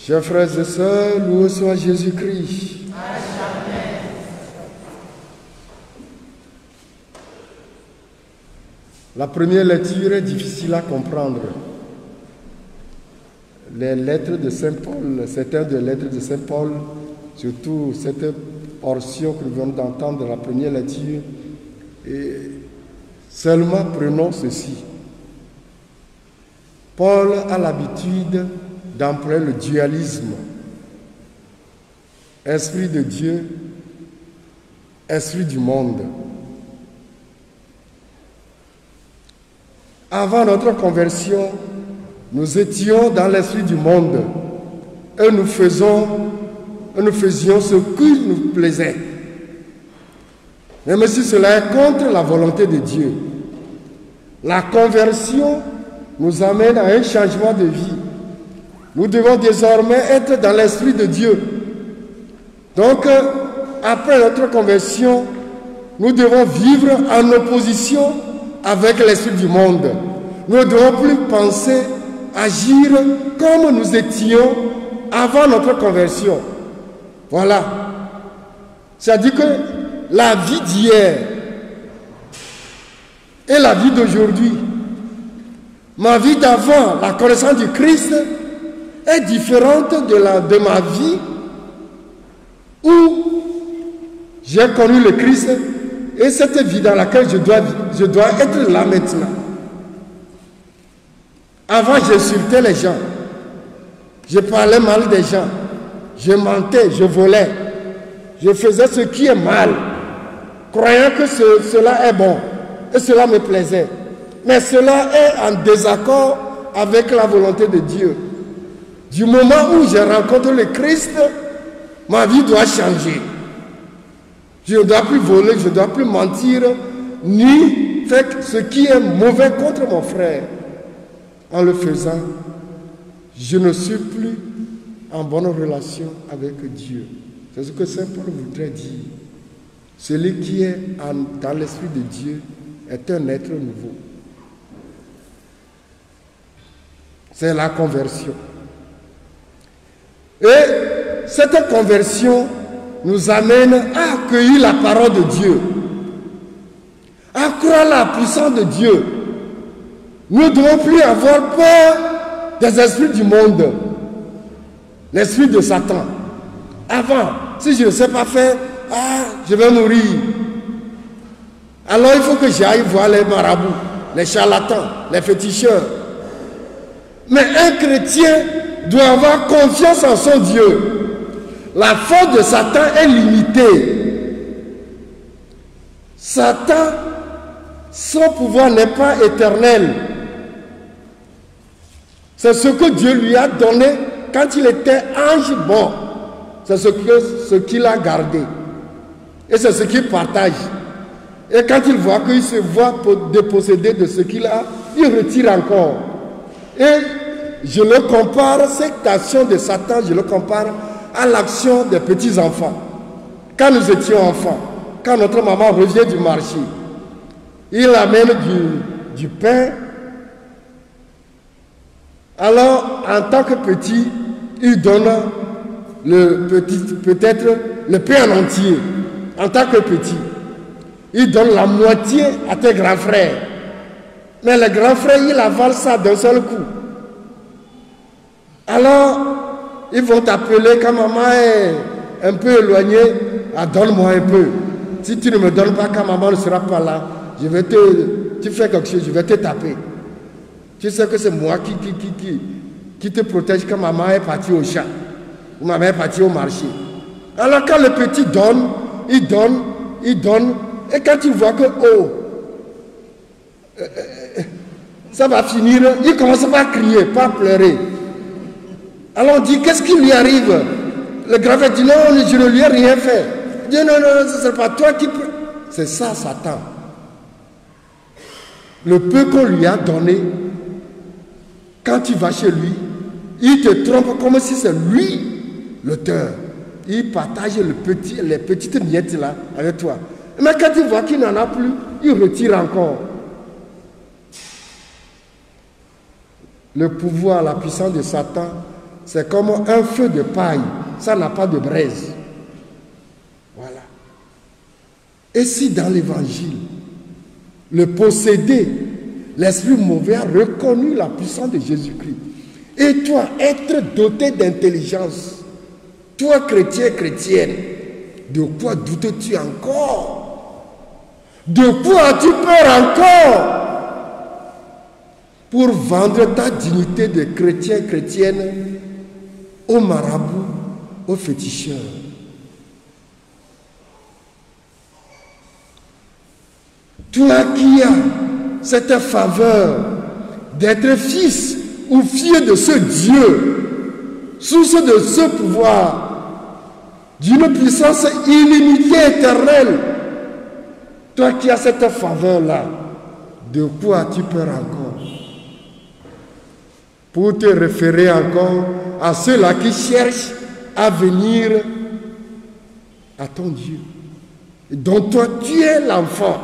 Chers frères et sœurs, loué soit Jésus-Christ. La première lecture est difficile à comprendre. Les lettres de Saint Paul, certaines des lettres de Saint Paul, surtout cette portion que nous venons d'entendre dans la première lecture, et seulement prenons ceci. Paul a l'habitude d'employer le dualisme. Esprit de Dieu, esprit du monde. Avant notre conversion, nous étions dans l'esprit du monde et nous faisions ce qui nous plaisait. Même si cela est contre la volonté de Dieu. La conversion nous amène à un changement de vie. Nous devons désormais être dans l'esprit de Dieu. Donc, après notre conversion, nous devons vivre en opposition avec l'esprit du monde. Nous ne devons plus penser, agir comme nous étions avant notre conversion. Voilà. C'est-à-dire que la vie d'hier et la vie d'aujourd'hui, ma vie d'avant, la connaissance du Christ, est différente de ma vie où j'ai connu le Christ et cette vie dans laquelle je dois être là maintenant. Avant, j'insultais les gens. Je parlais mal des gens. Je mentais, je volais. Je faisais ce qui est mal, croyant que cela est bon et cela me plaisait. Mais cela est en désaccord avec la volonté de Dieu. Du moment où je rencontre le Christ, ma vie doit changer. Je ne dois plus voler, je ne dois plus mentir, ni faire ce qui est mauvais contre mon frère. En le faisant, je ne suis plus en bonne relation avec Dieu. C'est ce que Saint Paul voudrait dire. Celui qui est dans l'esprit de Dieu est un être nouveau. C'est la conversion. Et cette conversion nous amène à accueillir la parole de Dieu, à croire la puissance de Dieu. Nous ne devons plus avoir peur des esprits du monde, l'esprit de Satan. Avant, si je ne sais pas faire, je vais mourir. Alors il faut que j'aille voir les marabouts, les charlatans, les féticheurs. Mais un chrétien doit avoir confiance en son Dieu. La force de Satan est limitée. Satan, son pouvoir n'est pas éternel. C'est ce que Dieu lui a donné quand il était ange bon. C'est ce qu'il a gardé. Et c'est ce qu'il partage. Et quand il voit qu'il se voit dépossédé de ce qu'il a, il retire encore. Et je le compare, cette action de Satan, je le compare à l'action des petits-enfants. Quand nous étions enfants, quand notre maman revient du marché, il amène du pain. Alors, en tant que petit, il donne peut-être le pain en entier. En tant que petit, il donne la moitié à tes grands frères. Mais les grands frères, ils avalent ça d'un seul coup. Alors, ils vont t'appeler quand maman est un peu éloignée. Donne-moi un peu. Si tu ne me donnes pas quand maman ne sera pas là, tu fais quelque chose, je vais te taper. Tu sais que c'est moi qui te protège quand maman est partie au champ. Ou maman est partie au marché. Alors quand le petit donne, il donne. Et quand il voit que, ça va finir, il commence pas à crier, pas à pleurer. Alors on dit, qu'est-ce qui lui arrive? Le grand frère dit, non, je ne lui ai rien fait. Il dit, non, ce n'est pas toi qui peux. C'est ça, Satan. Le peu qu'on lui a donné, quand tu vas chez lui, il te trompe comme si c'est lui l'auteur. Il partage les petites miettes là avec toi. Mais quand il voit qu'il n'en a plus, il retire encore. Le pouvoir, la puissance de Satan c'est comme un feu de paille. Ça n'a pas de braise. Voilà. Et si dans l'évangile, le possédé, l'esprit mauvais a reconnu la puissance de Jésus-Christ, et toi, être doté d'intelligence, toi, chrétien, chrétienne, de quoi doutes-tu encore? De quoi as-tu peur encore? Pour vendre ta dignité de chrétien, chrétienne aux marabouts, aux féticheurs. Toi qui as cette faveur d'être fils ou fille de ce Dieu, source de ce pouvoir, d'une puissance illimitée, éternelle, toi qui as cette faveur-là, de quoi as-tu peur encore? Pour te référer encore à ceux-là qui cherchent à venir à ton Dieu, dont toi tu es l'enfant,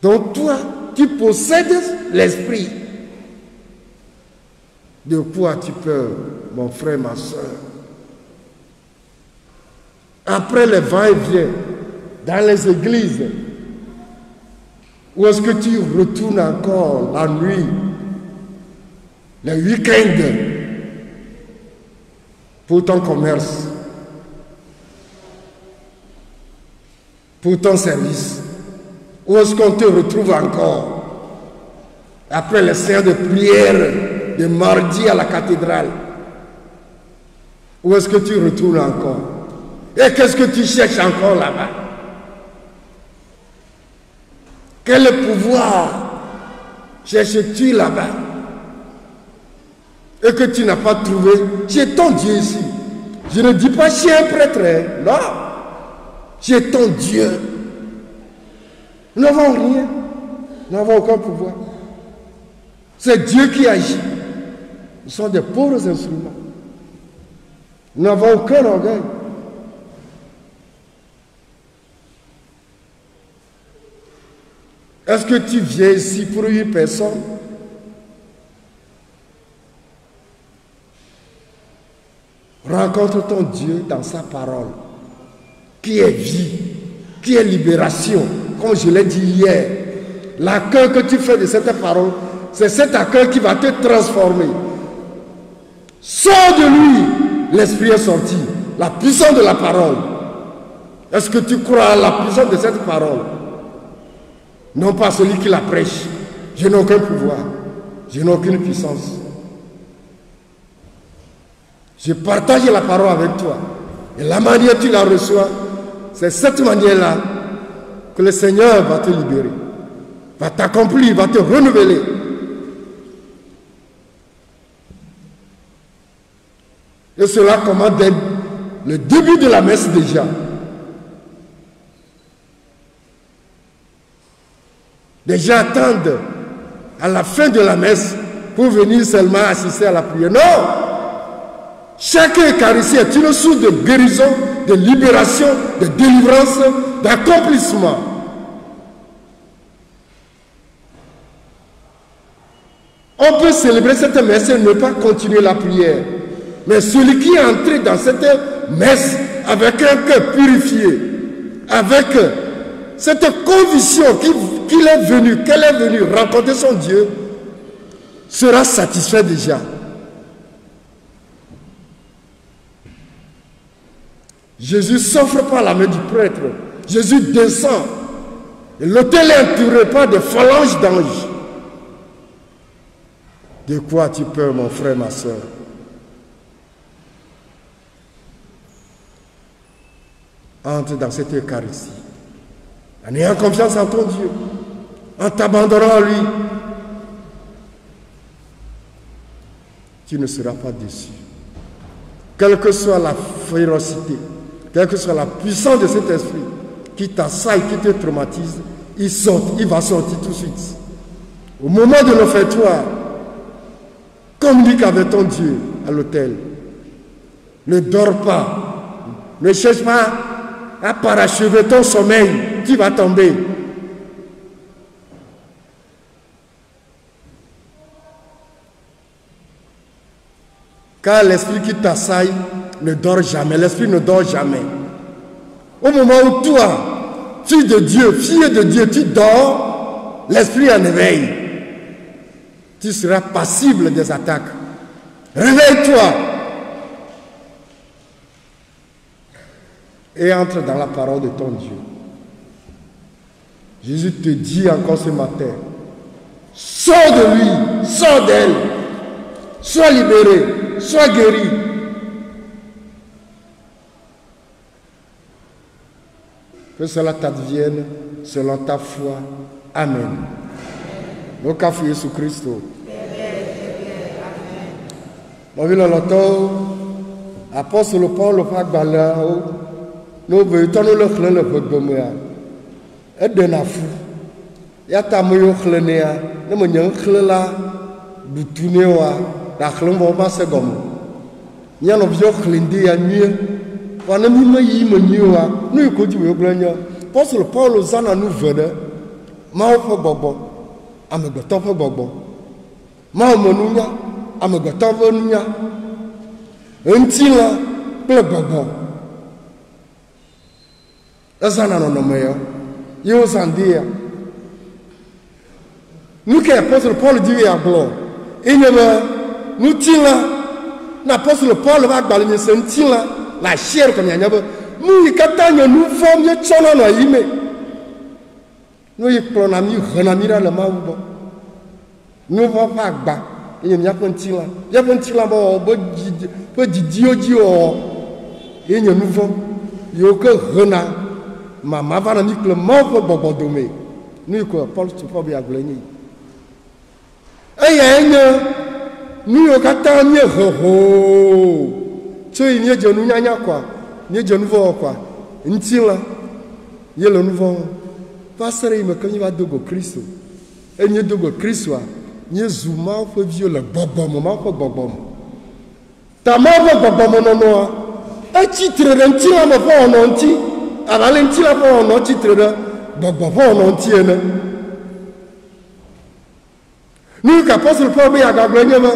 dont toi tu possèdes l'esprit. De quoi as-tu peur, mon frère, ma soeur? Après les va-et-vient dans les églises, où est-ce que tu retournes encore la nuit, le week-end, pour ton commerce, pour ton service? Où est-ce qu'on te retrouve encore après les séances de prière de mardi à la cathédrale? Où est-ce que tu retournes encore? Et qu'est-ce que tu cherches encore là-bas? Quel pouvoir cherches-tu là-bas? Et que tu n'as pas trouvé chez ton Dieu ici. Je ne dis pas chez un prêtre, non. Chez ton Dieu. Nous n'avons rien. Nous n'avons aucun pouvoir. C'est Dieu qui agit. Nous sommes des pauvres instruments. Nous n'avons aucun orgueil. Est-ce que tu viens ici pour une personne? Rencontre ton Dieu dans sa parole, qui est vie, qui est libération. Comme je l'ai dit hier, l'accueil que tu fais de cette parole, c'est cet accueil qui va te transformer. Sors de lui, l'esprit est sorti. La puissance de la parole. Est-ce que tu crois à la puissance de cette parole? Non pas celui qui la prêche. Je n'ai aucun pouvoir. Je n'ai aucune puissance. Je partage la parole avec toi. Et la manière dont tu la reçois, c'est cette manière-là que le Seigneur va te libérer, va t'accomplir, va te renouveler. Et cela commence dès le début de la messe déjà. Les gens attendent à la fin de la messe pour venir seulement assister à la prière. Non! Chaque Eucharistie est une source de guérison, de libération, de délivrance, d'accomplissement. On peut célébrer cette messe et ne pas continuer la prière. Mais celui qui est entré dans cette messe avec un cœur purifié, avec cette conviction qu'elle est venue rencontrer son Dieu, sera satisfait déjà. Jésus ne s'offre pas la main du prêtre. Jésus descend. Et l'autel est entouré par des phalanges d'anges. De quoi as-tu peur, mon frère, ma soeur? Entre dans cette Eucharistie, en ayant confiance en ton Dieu, en t'abandonnant à lui. Tu ne seras pas déçu. Quelle que soit la férocité, quelle que soit la puissance de cet esprit qui t'assaille, qui te traumatise, il va sortir tout de suite. Au moment de l'offertoire, communique avec ton Dieu à l'autel. Ne dors pas. Ne cherche pas à parachever ton sommeil. Tu vas tomber. Car l'esprit qui t'assaille ne dort jamais. L'esprit ne dort jamais. Au moment où toi, fille de Dieu, tu dors, l'esprit en éveil. Tu seras passible des attaques. Réveille-toi. Et entre dans la parole de ton Dieu. Jésus te dit encore ce matin, sors de lui, sors d'elle, sois libéré, sois guéri. Que cela t'advienne selon ta foi. Amen. Nous café Jésus Christ. Nous voulons l'entendre. Apôtre Paul va balao. Nous voulons le clé le peu et de na fou. Ya tamoyo clénéa. Nous me cléla du tunéwa. La clémo va se gomme. N'y nous vieux cléndé à nuit. Wana mima yi manyiwa nu ko ji we glanya Apostle Paul zana nu vede ma ofo gbogbo amegbeto fo gbogbo ma omonunya amegbeto fo nunya entila ple gbogbo zana no meyo yo zandia nu ke Apostle Paul di ya glo inyema nu tila na Apostle Paul va gbalimi sentila la chair comme il y a nous katanya nous forme chona na yime nous y pronami renamira le maubo nous va pas gba il y a pentila bo dio et nous vont yo que rena mama va na mi le maubo bobo domé nous ko Paul tu pas bien gleni nous yo katanya ho so il n'y a de nous nyanya quoi, n'y a de nouveau quoi. Ntila, il y a le nouveau. Pasteur il me quand il va dogo Christ. Et n'y a dogo Christ wa, n'y a zouma faut vieux le bobo moment faut bobo. Ta maman bobo non. Et titre d'un tila me faut en anti. Alors l'intila faut en titre de bobo faut en anti ne. Nous qu'apostle Paul bien gagner me.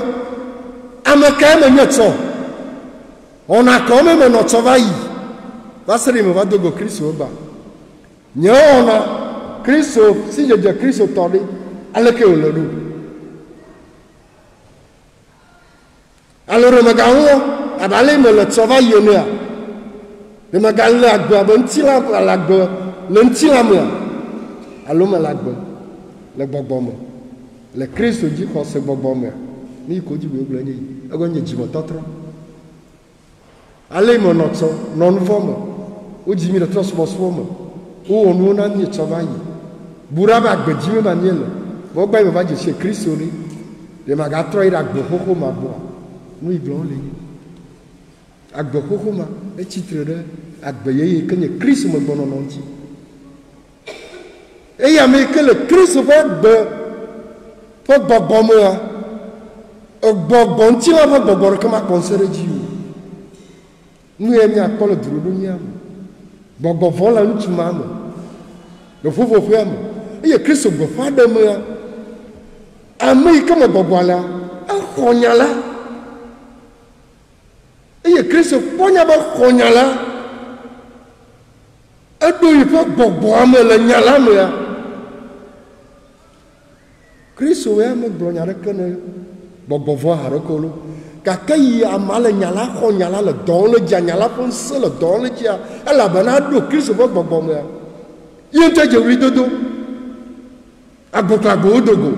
Amaka me nyotso. On a quand même notre travail. Parce que me va de Christ au bas. On a Christ, si je dis Christ au tordé, allez que le loup. Alors, je me gagne, allez me le travail, il y a. Je me gagne la gueule, un petit lampe à la gueule, le petit lampe. Alors, me la gueule, le bobom. Le Christ dit qu'on se bobom. Mais il dit, vous voulez dire, vous avez dit, allez mon autre non forme ou dit le transforme ou on a mis travail buraba gbedime maniel bo gba me va je chez Christ oli de magatro ira gboko ma bo nu iglon le agboko ma e titre de agbeye que le Christ me bon non ti et ya me que le Christ va de bo mo ti la bo comme a conseiller Dieu. Nous aimons à Paul de l'Union. Bon, voilà, nous sommes. Le faux frère. Il y a Christ au bofa de moi. Amé comme Bobola. Un Khonyala. Il y a Christ au Ponyaba Khonyala. Un peu il faut Boboame le Nyala. Christ au Yam Blonyara Kene. Bobovoa Harokolo. Kakai amala nyala ko nyala le don le dia nyala pense le don le dia ala bana do Christ bo gbogbo me yente je wi dodo agboka go dogo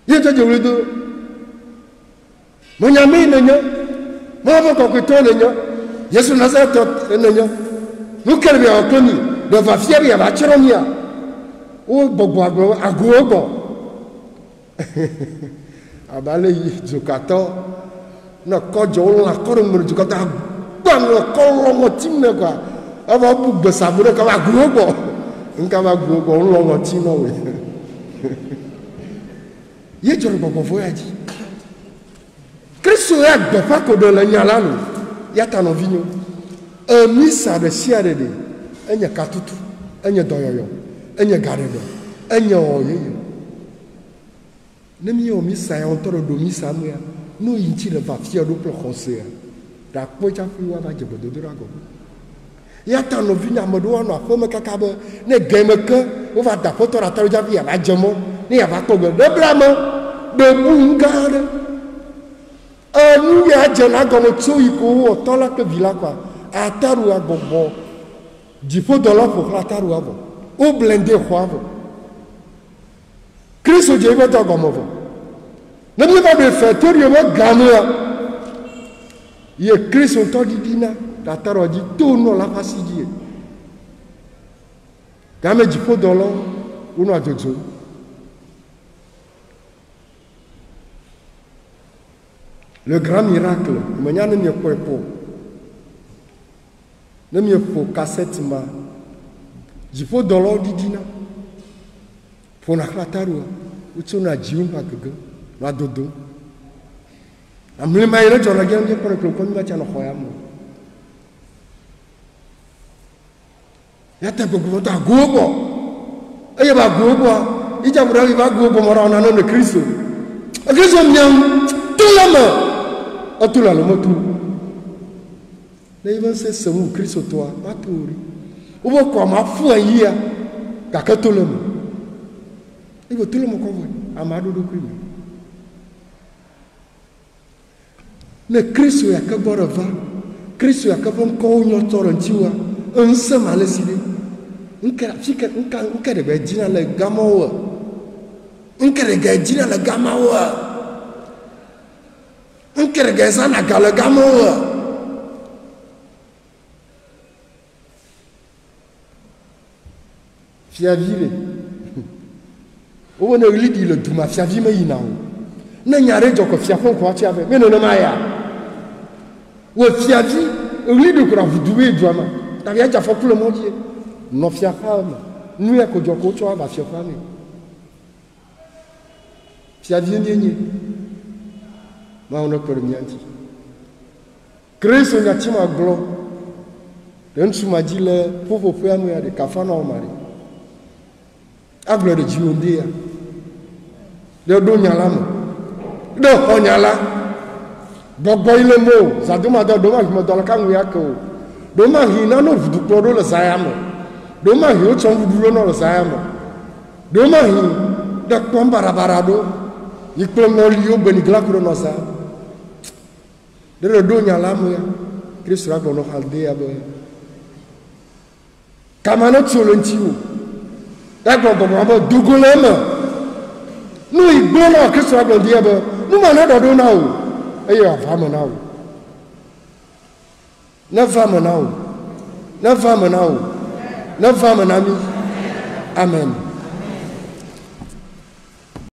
yente je wi do mo nyame nenya mo bo ko to nenya Yesu Nazareth nenya nu kelbi okoni do va fier ya ba chiromia o gbogbo ago abale yi zukato na kojo la korum zukata bang la kolongo timne kwa aba bu besabure ka ba grobo nka ba grobo longo timo we ye joro bobo voyaji Kristo ya gbefa ko do la nyala no ya ta no vinyo misa de siare de enya katutu enya doyoyo enya garedo enya oyeyo. Nemi o misa ya ontoro do misa moya nous il va fier de procès. La pocha fiwa va je bodo drago. Ya ta no vinya modo no afome kakabe ne game ke o va da poto ra ta javi va jemo ni va to de blamo de bungade. Nous ya jena gomo tsoyi ko o tola ke vila quoi. Ataru agbobo. Dipo dollar pour ataru abo. O blender kwavo. Christ je va ta gomo. Ne me pas de faire tout le monde gagne. Il est Christ au temps d'Idina, la terre dit tout non la facile. Quand même, il faut dans l'eau, on a deux jours. Le grand miracle, il n'y a pas de quoi pour. Ne me faut cassette, il faut dans l'eau d'Idina. Pour la terre, où tu n'as dit pas que la dodo. Amle maire jona gem je pour ko mi cha no khoyam ya ta go ta gobo e ba gobo i ja bra ba gobo mora na no Kristo Kristo miam tulama atula lo motu ne va se samu Kristo toi aturi o bo ko ma fu ayia ka ka tulama e go tulama ko vo amado do krimi. Mais Christ est à Borova, Christ est à Boncogne, Torontiwa, un seul à l'essai. Un cas de Gardina le Gamoa, un cas de Gardina le Gamoa, un cas de Gazana le Gamoa. Fiavile. On a eu dit le Douma, Fiavime Inao. N'ayare joko fiafon ko ati ave me no maya wo fiavi ri de ko ravuduwe duama ta ya ja fo le monde no fiafama nu ya ko joko to aba fiafama fiavi nyenye ma ono ko mianti Kristo ngati ma glo den suma di le povo pe amu ya de kafana o mari aglo de jiondea de do nyalama do onyala gbogbo ile mo zaduma do ma mo do kan wi aka o do ma hi na no vudu kro do le sayamo do ma hi o chon vudu no le sayamo do ma hi da kwam barabara do ikpo no li o beni gla kro no sa de do nyala mo ya Kristo ra no halde ya bo kamano tsolonti o da gbogbo mo dugulema no igbono Kristo ra dia bo nous m'en do now. Et ya femme now. Na femme now. Na femme now. Na femme nami. Amen.